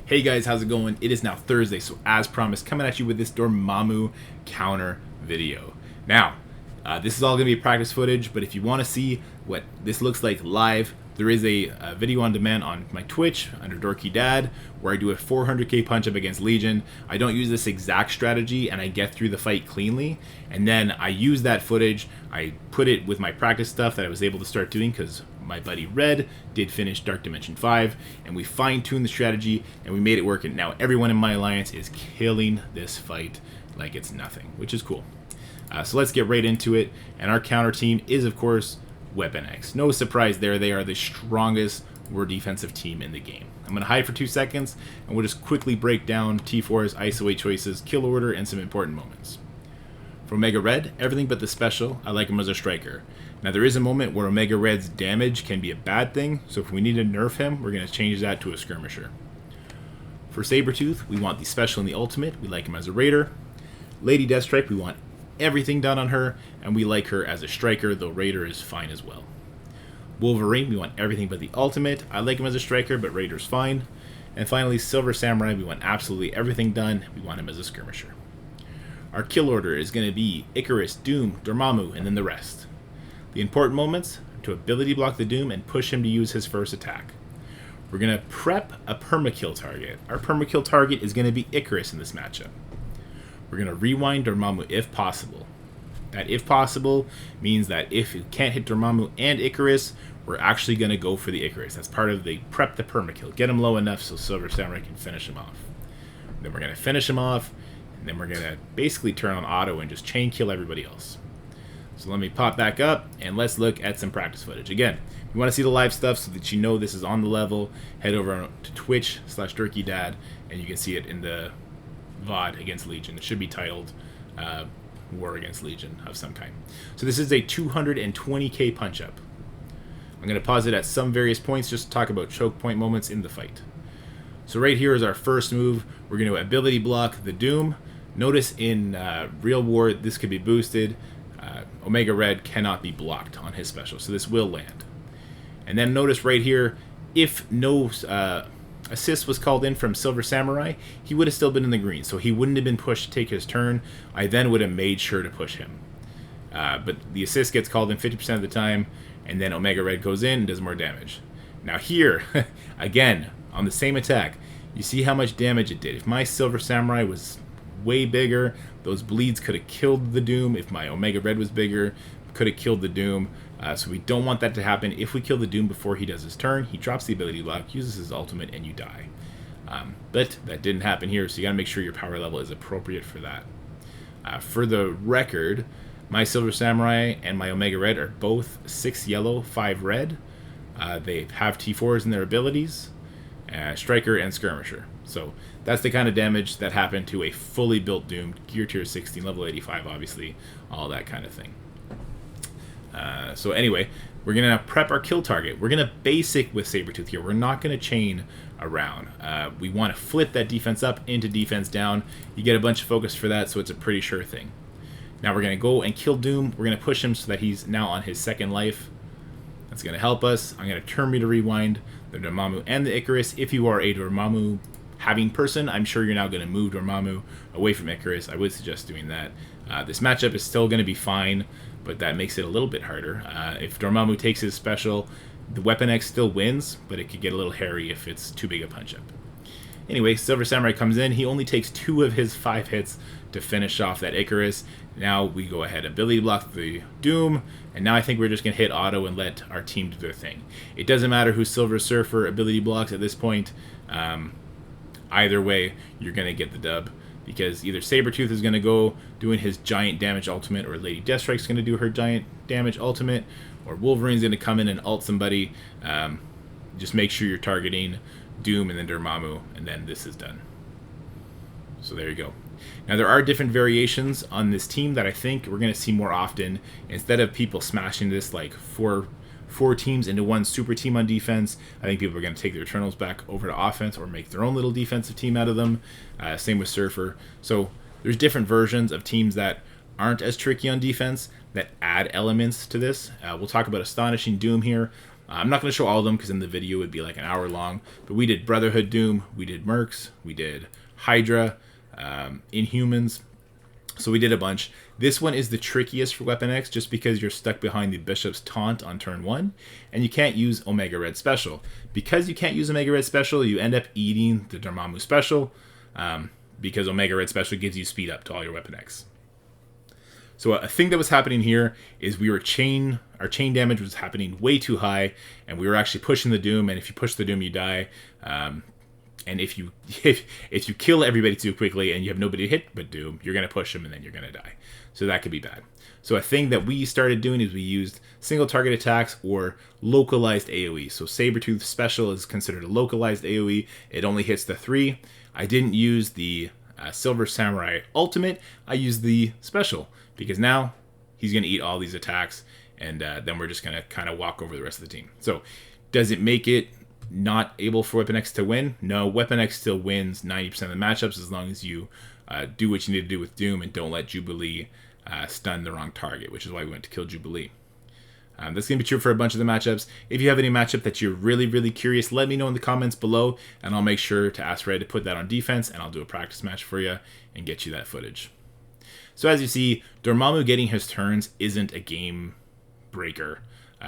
Hey guys, how's it going? It is now Thursday, so as promised, coming at you with this Dormammu counter video. Now, this is all going to be practice footage, but if you want to see what this looks like live, there is a video on demand on my Twitch under Dorky Dad, where I do a 400k punch up against Legion. I don't use this exact strategy, and I get through the fight cleanly, and then I use that footage, I put it with my practice stuff that I was able to start doing, because my buddy Red did finish Dark Dimension 5, and we fine-tuned the strategy, and we made it work, and now everyone in my alliance is killing this fight like it's nothing, which is cool. So let's get right into it, and our counter team is, of course, WeaponX. No surprise there, they are the strongest war defensive team in the game. I'm going to hide for 2 seconds, and we'll just quickly break down T4's ISO 8 choices, kill order, and some important moments. For Omega Red, everything but the special, I like him as a striker. Now there is a moment where Omega Red's damage can be a bad thing, so if we need to nerf him, we're going to change that to a skirmisher. For Sabretooth, we want the special and the ultimate, we like him as a raider. Lady Deathstrike, we want everything done on her, and we like her as a striker, though raider is fine as well. Wolverine, we want everything but the ultimate, I like him as a striker, but raider's fine. And finally, Silver Samurai, we want absolutely everything done, we want him as a skirmisher. Our kill order is going to be Icarus, Doom, Dormammu, and then the rest. The important moments, to ability block the Doom and push him to use his first attack. We're going to prep a permakill target. Our permakill target is going to be Icarus in this matchup. We're going to rewind Dormammu if possible. That if possible means that if you can't hit Dormammu and Icarus, we're actually going to go for the Icarus. That's part of the prep the permakill. Get him low enough so Silver Samurai can finish him off. Then we're going to finish him off, and then we're going to basically turn on auto and just chain kill everybody else. So let me pop back up, and let's look at some practice footage. Again, if you want to see the live stuff so that you know this is on the level, head over to Twitch/DorkyDad, and you can see it in the VOD against Legion. It should be titled War Against Legion of some kind. So this is a 220k punch-up. I'm going to pause it at some various points just to talk about choke point moments in the fight. So right here is our first move. We're going to ability block the Doom. Notice in Real War, this could be boosted. Omega Red cannot be blocked on his special, so this will land. And then notice right here, if no assist was called in from Silver Samurai, he would have still been in the green, so he wouldn't have been pushed to take his turn. I then would have made sure to push him. But the assist gets called in 50% of the time, and then Omega Red goes in and does more damage. Now here, again, on the same attack, you see how much damage it did. If my Silver Samurai was way bigger, those bleeds could have killed the Doom. If my Omega Red was bigger, could have killed the Doom. So we don't want that to happen. If we kill the Doom before he does his turn, he drops the ability block, uses his ultimate, and you die. But that didn't happen here, so you got to make sure your power level is appropriate for that. For the record, my Silver Samurai and my Omega Red are both 6 yellow, 5 red. They have T4s in their abilities, Striker and Skirmisher. So that's the kind of damage that happened to a fully built Doom, Gear Tier 16, level 85, obviously, all that kind of thing. So anyway, we're going to prep our kill target. We're going to basic with Sabretooth here. We're not going to chain around. We want to flip that defense up into defense down. You get a bunch of focus for that, so it's a pretty sure thing. Now we're going to go and kill Doom. We're going to push him so that he's now on his second life. That's going to help us. I'm going to turn me to rewind the Dormammu and the Icarus. If you are a Dormammu having person, I'm sure you're now going to move Dormammu away from Icarus. I would suggest doing that. This matchup is still going to be fine, but that makes it a little bit harder. If Dormammu takes his special, the WeaponX still wins, but it could get a little hairy if it's too big a punch-up. Anyway, Silver Samurai comes in. He only takes 2 of his 5 hits to finish off that Icarus. Now we go ahead, ability block the Doom, and now I think we're just going to hit auto and let our team do their thing. It doesn't matter who Silver Surfer ability blocks at this point. Either way, you're going to get the dub, because either Sabretooth is going to go doing his giant damage ultimate, or Lady Deathstrike's going to do her giant damage ultimate, or Wolverine's going to come in and ult somebody. Just make sure you're targeting Doom and then Dormammu, and then this is done. So there you go. Now there are different variations on this team that I think we're going to see more often. Instead of people smashing this like four teams into one super team on defense, I think people are going to take their Eternals back over to offense or make their own little defensive team out of them. Same with Surfer. So there's different versions of teams that aren't as tricky on defense that add elements to this. We'll talk about Astonishing Doom here. I'm not going to show all of them because then the video would be like an hour long. But we did Brotherhood Doom, we did Mercs, we did Hydra, Inhumans. So we did a bunch. This one is the trickiest for WeaponX just because you're stuck behind the Bishop's Taunt on turn 1, and you can't use Omega Red Special. Because you can't use Omega Red Special, you end up eating the Dormammu Special, because Omega Red Special gives you speed up to all your WeaponX. So a thing that was happening here is our chain damage was happening way too high, and we were actually pushing the Doom, and if you push the Doom, you die. And if you kill everybody too quickly and you have nobody to hit but Doom, you're going to push them and then you're going to die. So that could be bad. So a thing that we started doing is we used single target attacks or localized AoE. So Sabretooth Special is considered a localized AoE. It only hits the 3. I didn't use the Silver Samurai Ultimate. I used the Special because now he's going to eat all these attacks, and then we're just going to kind of walk over the rest of the team. So does it make it not able for WeaponX to win? No, WeaponX still wins 90% of the matchups as long as you do what you need to do with Doom and don't let Jubilee stun the wrong target, which is why we went to kill Jubilee. That's going to be true for a bunch of the matchups. If you have any matchup that you're really, really curious, let me know in the comments below, and I'll make sure to ask Red to put that on defense, and I'll do a practice match for you and get you that footage. So as you see, Dormammu getting his turns isn't a game breaker.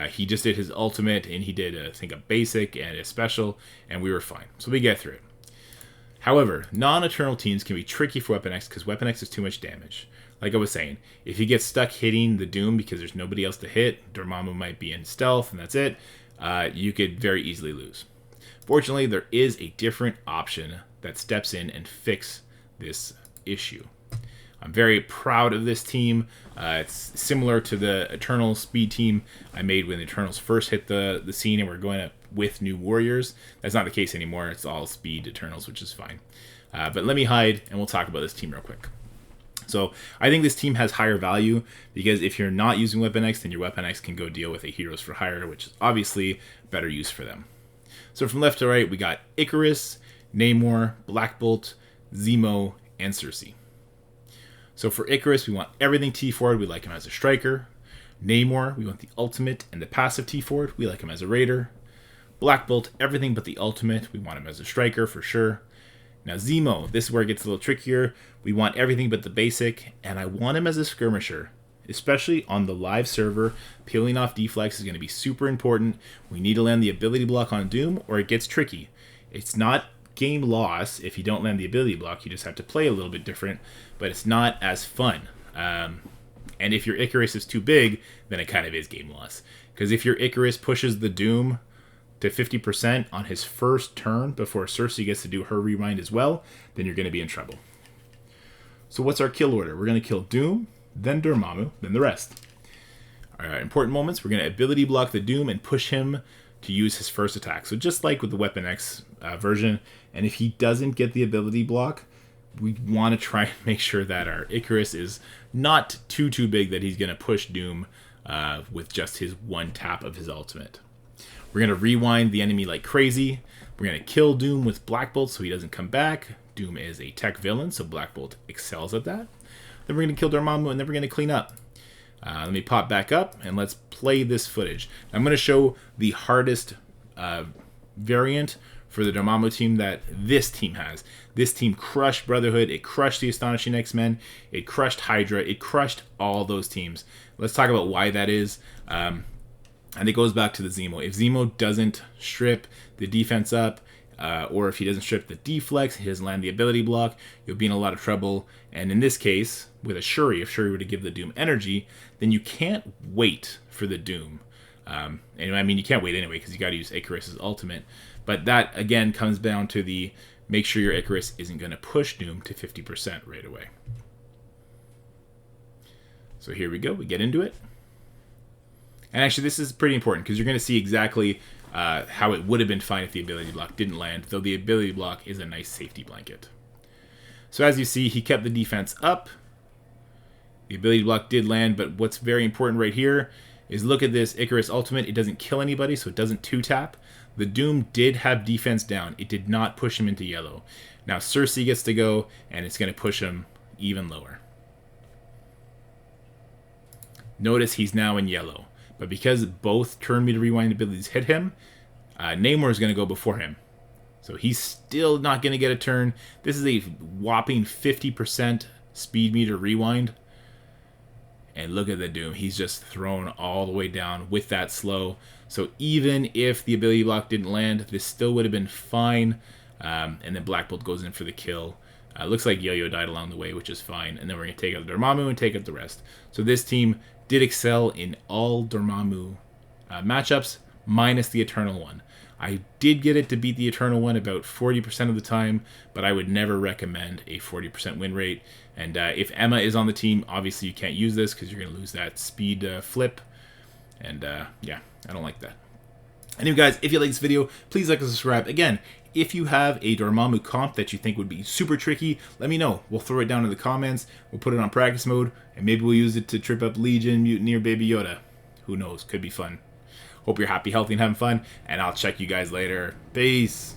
He just did his ultimate, and he did, I think, a basic and a special, and we were fine. So we get through it. However, non-Eternal teams can be tricky for WeaponX because WeaponX is too much damage. Like I was saying, if you get stuck hitting the Doom because there's nobody else to hit, Dormammu might be in stealth, and that's it, you could very easily lose. Fortunately, there is a different option that steps in and fix this issue. I'm very proud of this team. It's similar to the Eternal speed team I made when the Eternals first hit the scene and we're going up with new warriors. That's not the case anymore. It's all speed Eternals, which is fine. But let me hide and we'll talk about this team real quick. So I think this team has higher value because if you're not using WeaponX, then your WeaponX can go deal with a Heroes for Hire, which is obviously better use for them. So from left to right, we got Icarus, Namor, Black Bolt, Zemo, and Cersei. So for Icarus, we want everything T-forward. We like him as a striker. Namor, we want the ultimate and the passive T-forward. We like him as a raider. Black Bolt, everything but the ultimate. We want him as a striker for sure. Now Zemo, this is where it gets a little trickier. We want everything but the basic, and I want him as a skirmisher. Especially on the live server, peeling off deflex is going to be super important. We need to land the ability block on Doom or it gets tricky. It's not game loss if you don't land the ability block, you just have to play a little bit different, but it's not as fun. And if your Icarus is too big, then it kind of is game loss. Because if your Icarus pushes the Doom to 50% on his first turn before Cersei gets to do her rewind as well, then you're going to be in trouble. So what's our kill order? We're going to kill Doom, then Dormammu, then the rest. Alright, important moments, we're going to ability block the Doom and push him to use his first attack. So just like with the WeaponX version, and if he doesn't get the ability block, we want to try and make sure that our Icarus is not too big that he's going to push Doom with just his one tap of his ultimate. We're going to rewind the enemy like crazy. We're going to kill Doom with Black Bolt so he doesn't come back. Doom is a tech villain, so Black Bolt excels at that. Then we're going to kill Dormammu, and then we're going to clean up. Let me pop back up, and let's play this footage. I'm going to show the hardest variant for the Dormammu team that this team has. This team crushed Brotherhood, it crushed the Astonishing X-Men, it crushed Hydra, it crushed all those teams. Let's talk about why that is. And it goes back to the Zemo. If Zemo doesn't strip the defense up, or if he doesn't strip the deflex, he doesn't land the ability block, you'll be in a lot of trouble. And in this case, with a Shuri, if Shuri were to give the Doom energy, then you can't wait for the Doom. And I mean, you can't wait anyway, because you got to use Icarus's ultimate. But that, again, comes down to the make sure your Icarus isn't going to push Doom to 50% right away. So here we go. We get into it. And actually, this is pretty important, because you're going to see exactly how it would have been fine if the ability block didn't land, though the ability block is a nice safety blanket. So as you see, he kept the defense up. The ability block did land, but what's very important right here is look at this Icarus ultimate. It doesn't kill anybody, so it doesn't 2-tap. The Doom did have defense down. It did not push him into yellow. Now Cersei gets to go, and it's going to push him even lower. Notice he's now in yellow. But because both turn meter rewind abilities hit him, Namor is going to go before him. So he's still not going to get a turn. This is a whopping 50% speed meter rewind. And look at the Doom. He's just thrown all the way down with that slow. So even if the ability block didn't land, this still would have been fine. And then Black Bolt goes in for the kill. Looks like Yo-Yo died along the way, which is fine. And then we're going to take out Dormammu and take out the rest. So this team did excel in all Dormammu matchups, minus the Eternal one. I did get it to beat the Eternal one about 40% of the time, but I would never recommend a 40% win rate. And if Emma is on the team, obviously you can't use this because you're going to lose that speed flip. And yeah, I don't like that. Anyway, guys, if you like this video, please like and subscribe. Again, if you have a Dormammu comp that you think would be super tricky, let me know. We'll throw it down in the comments. We'll put it on practice mode, and maybe we'll use it to trip up Legion, Mutiny, or Baby Yoda. Who knows? Could be fun. Hope you're happy, healthy, and having fun, and I'll check you guys later. Peace.